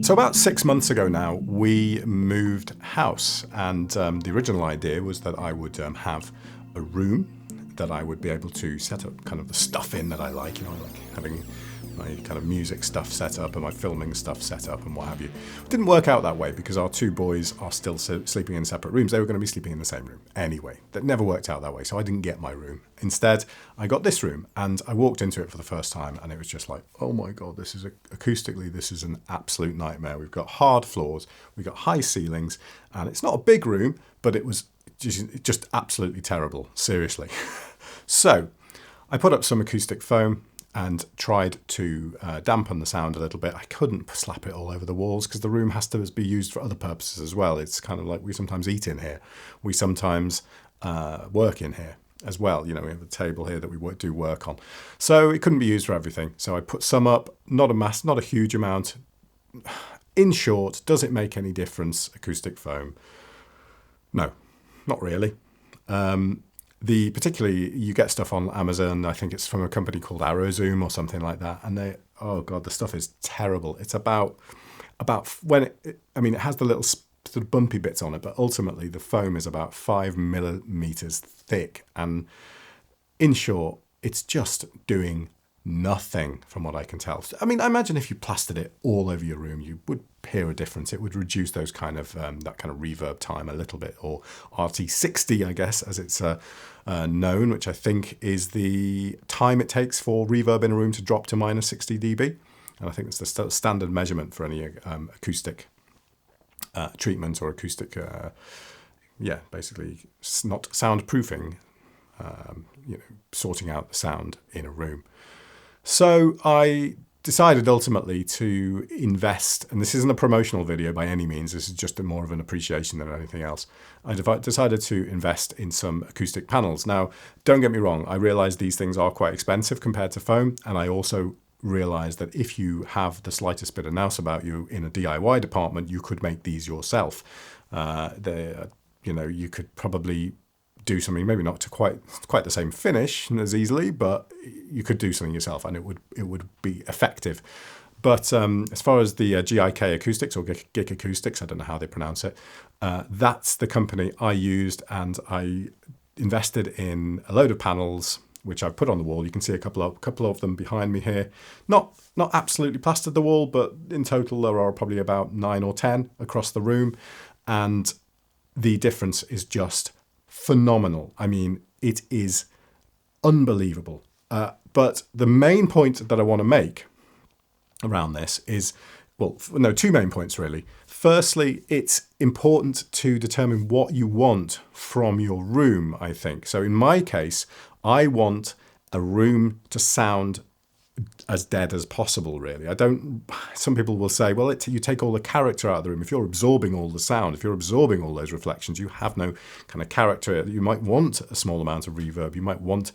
So about 6 months ago now, we moved house, and the original idea was that I would have a room that I would be able to set up kind of the stuff in that I like, I like having my kind of music stuff set up and my filming stuff set up and what have you. It didn't work out that way because our two boys are still sleeping in separate rooms. They were going to be sleeping in the same room anyway. That never worked out that way, so I didn't get my room. Instead, I got this room, and I walked into it for the first time, and it was just like, oh my God, this is acoustically, this is an absolute nightmare. We've got hard floors, we've got high ceilings, and it's not a big room, but it was just absolutely terrible, seriously. So I put up some acoustic foam and tried to dampen the sound a little bit. I couldn't slap it all over the walls because the room has to be used for other purposes as well. It's kind of like we sometimes eat in here. We sometimes work in here as well. We have a table here that we do work on. So it couldn't be used for everything. So I put some up, not a huge amount. In short, does it make any difference, acoustic foam? No, not really. Particularly, you get stuff on Amazon, I think it's from a company called Zoom or something like that, and oh God, the stuff is terrible. It's about when it has the little sort of bumpy bits on it, but ultimately the foam is about 5 millimeters thick, and in short, it's just doing nothing from what I can tell. I imagine if you plastered it all over your room, you would hear a difference. It would reduce those kind of that kind of reverb time a little bit, or RT60, I guess, as it's known, which I think is the time it takes for reverb in a room to drop to minus 60 dB. And I think it's the standard measurement for any acoustic treatment or acoustic, basically not soundproofing, sorting out the sound in a room. So I decided ultimately to invest, and this isn't a promotional video by any means, this is just more of an appreciation than anything else. I decided to invest in some acoustic panels. Now, don't get me wrong, I realise these things are quite expensive compared to foam, and I also realise that if you have the slightest bit of nous about you in a DIY department, you could make these yourself. You could probably do something, maybe not to quite the same finish as easily, but you could do something yourself and it would be effective. But as far as the GIK Acoustics or GIK Acoustics, I don't know how they pronounce it, that's the company I used, and I invested in a load of panels which I've put on the wall. You can see a couple of them behind me here. Not absolutely plastered the wall, but in total there are probably about 9 or 10 across the room, and the difference is just phenomenal. It is unbelievable. But the main point that I want to make around this is, two main points really. Firstly, it's important to determine what you want from your room, I think. So in my case, I want a room to sound as dead as possible, really. Some people will say, well, you take all the character out of the room. If you're absorbing all the sound, if you're absorbing all those reflections, you have no kind of character. You might want a small amount of reverb. You might want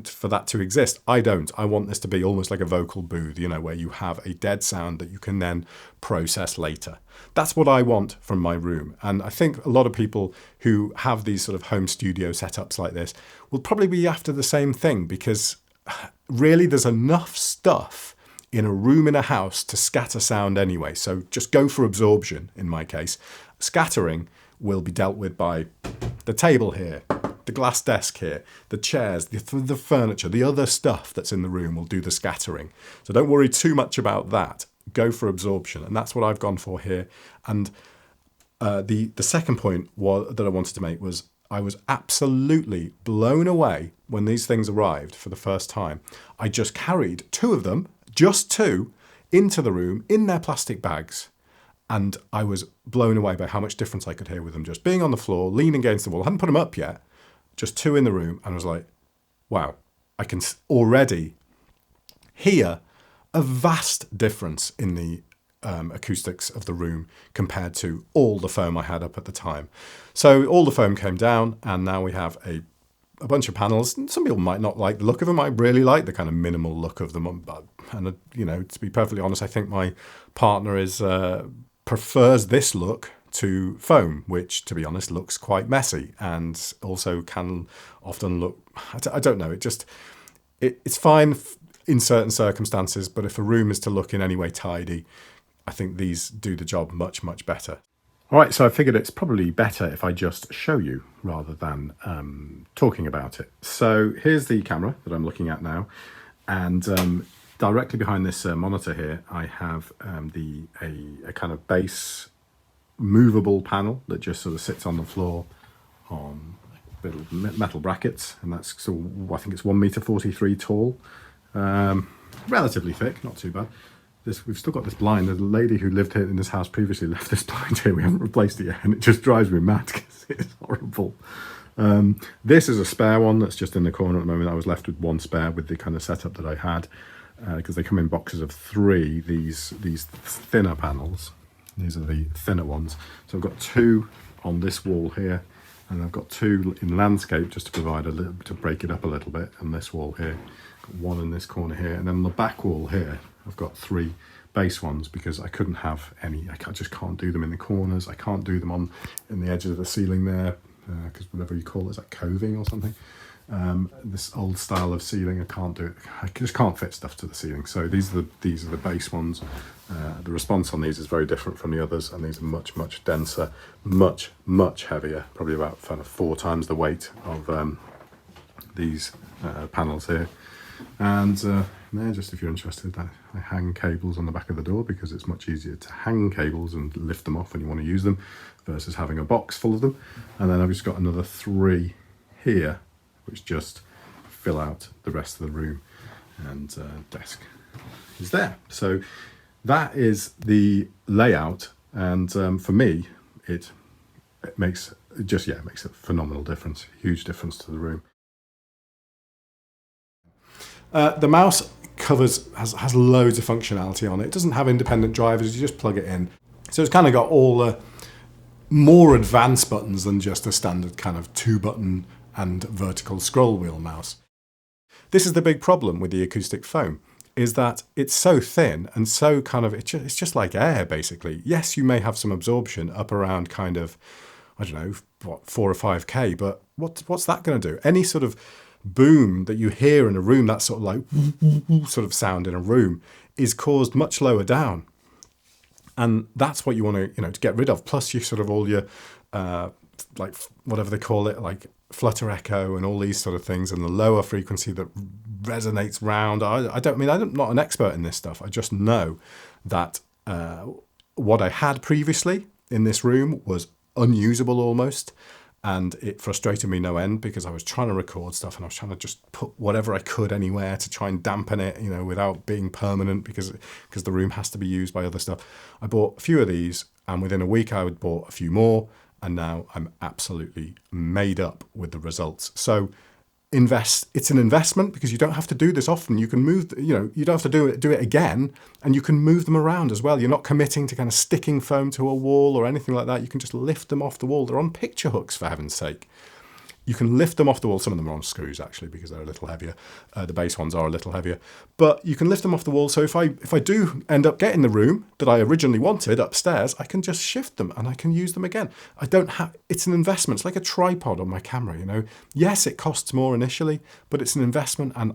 for that to exist. I don't. I want this to be almost like a vocal booth, where you have a dead sound that you can then process later. That's what I want from my room. And I think a lot of people who have these sort of home studio setups like this will probably be after the same thing, because really there's enough stuff in a room in a house to scatter sound anyway. So just go for absorption in my case. Scattering will be dealt with by the table here, the glass desk here, the chairs, the furniture, the other stuff that's in the room will do the scattering. So don't worry too much about that. Go for absorption. And that's what I've gone for here. And the second point that I wanted to make was I was absolutely blown away when these things arrived for the first time. I just carried 2 of them, just 2, into the room in their plastic bags. And I was blown away by how much difference I could hear with them just being on the floor, leaning against the wall. I hadn't put them up yet, just 2 in the room. And I was like, wow, I can already hear a vast difference in the acoustics of the room compared to all the foam I had up at the time. So all the foam came down, and now we have a bunch of panels. Some people might not like the look of them. I really like the kind of minimal look of them. And to be perfectly honest, I think my partner prefers this look to foam, which, to be honest, looks quite messy and also can often look, I don't know, it's fine in certain circumstances, but if a room is to look in any way tidy, I think these do the job much, much better. All right, so I figured it's probably better if I just show you rather than talking about it. So here's the camera that I'm looking at now, and directly behind this monitor here, I have a kind of bass movable panel that just sort of sits on the floor on little metal brackets, and that's sort of, I think it's 1.43 meters tall, relatively thick, not too bad. We've still got this blind. The lady who lived here in this house previously left this blind here. We haven't replaced it yet, and it just drives me mad because it's horrible. This is a spare one that's just in the corner at the moment. I was left with one spare with the kind of setup that I had, because they come in boxes of 3, these thinner panels. These are the thinner ones. So I've got 2 on this wall here, and I've got 2 in landscape just to provide a little, to break it up a little bit, and this wall here. Got 1 in this corner here, and then on the back wall here I've got 3 bass ones because I couldn't have any, just can't do them in the corners. I can't do them in the edge of the ceiling there, because whatever you call it, is that coving or something? This old style of ceiling, I can't do it. I just can't fit stuff to the ceiling. So these are the bass ones. The response on these is very different from the others, and these are much, much denser, much, much heavier, probably about kind of 4 times the weight of these panels here. And there, just if you're interested, I hang cables on the back of the door because it's much easier to hang cables and lift them off when you want to use them versus having a box full of them. And then I've just got another 3 here which just fill out the rest of the room, and desk is there. So that is the layout, and for me it makes a phenomenal difference, huge difference to the room. The mouse has loads of functionality on it. It doesn't have independent drivers, you just plug it in. So it's kind of got all the more advanced buttons than just a standard kind of 2-button and vertical scroll wheel mouse. This is the big problem with the acoustic foam, is that it's so thin and so kind of, it's just like air basically. Yes, you may have some absorption up around kind of, I don't know, what, 4 or 5K, but what's that going to do? Any sort of boom that you hear in a room, that sort of like sort of sound in a room, is caused much lower down. And that's what you want to, to get rid of. Plus you sort of all your, like whatever they call it, like flutter echo and all these sort of things, and the lower frequency that resonates round. I'm not an expert in this stuff. I just know that what I had previously in this room was unusable almost, and it frustrated me no end because I was trying to record stuff and I was trying to just put whatever I could anywhere to try and dampen it, without being permanent, because the room has to be used by other stuff. I bought a few of these, and within a week I would bought a few more, and now I'm absolutely made up with the results. So it's an investment because you don't have to do this often. You can move, you don't have to do it again, and you can move them around as well. You're not committing to kind of sticking foam to a wall or anything like that. You can just lift them off the wall. They're on picture hooks, for heaven's sake. You can lift them off the wall. Some of them are on screws actually because they're a little heavier. The base ones are a little heavier, but you can lift them off the wall. So if I do end up getting the room that I originally wanted upstairs, I can just shift them and I can use them again. It's an investment. It's like a tripod on my camera, Yes, it costs more initially, but it's an investment, and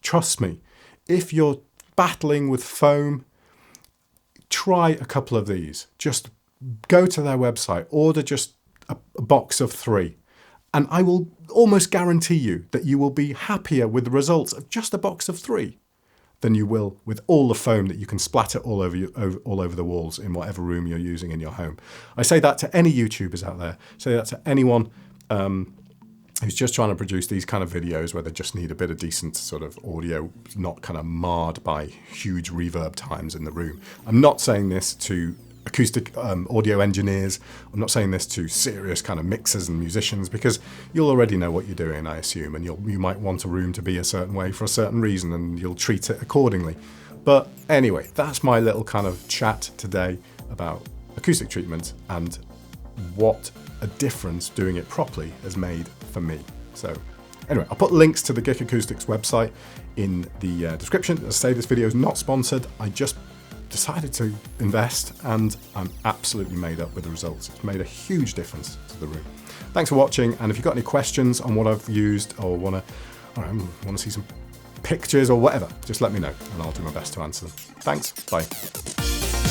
trust me, if you're battling with foam, try a couple of these. Just go to their website, order just a box of 3. And I will almost guarantee you that you will be happier with the results of just a box of 3 than you will with all the foam that you can splatter all over the walls in whatever room you're using in your home. I say that to any YouTubers out there. I say that to anyone who's just trying to produce these kind of videos where they just need a bit of decent sort of audio, not kind of marred by huge reverb times in the room. I'm not saying this to acoustic audio engineers. I'm not saying this to serious kind of mixers and musicians, because you'll already know what you're doing, I assume, and you might want a room to be a certain way for a certain reason, and you'll treat it accordingly. But anyway, that's my little kind of chat today about acoustic treatment and what a difference doing it properly has made for me. So anyway, I'll put links to the Gick Acoustics website in the description. As I say, this video is not sponsored. I just decided to invest, and I'm absolutely made up with the results. It's made a huge difference to the room. Thanks for watching, and if you've got any questions on what I've used or want to see some pictures or whatever, just let me know and I'll do my best to answer them. Thanks, bye.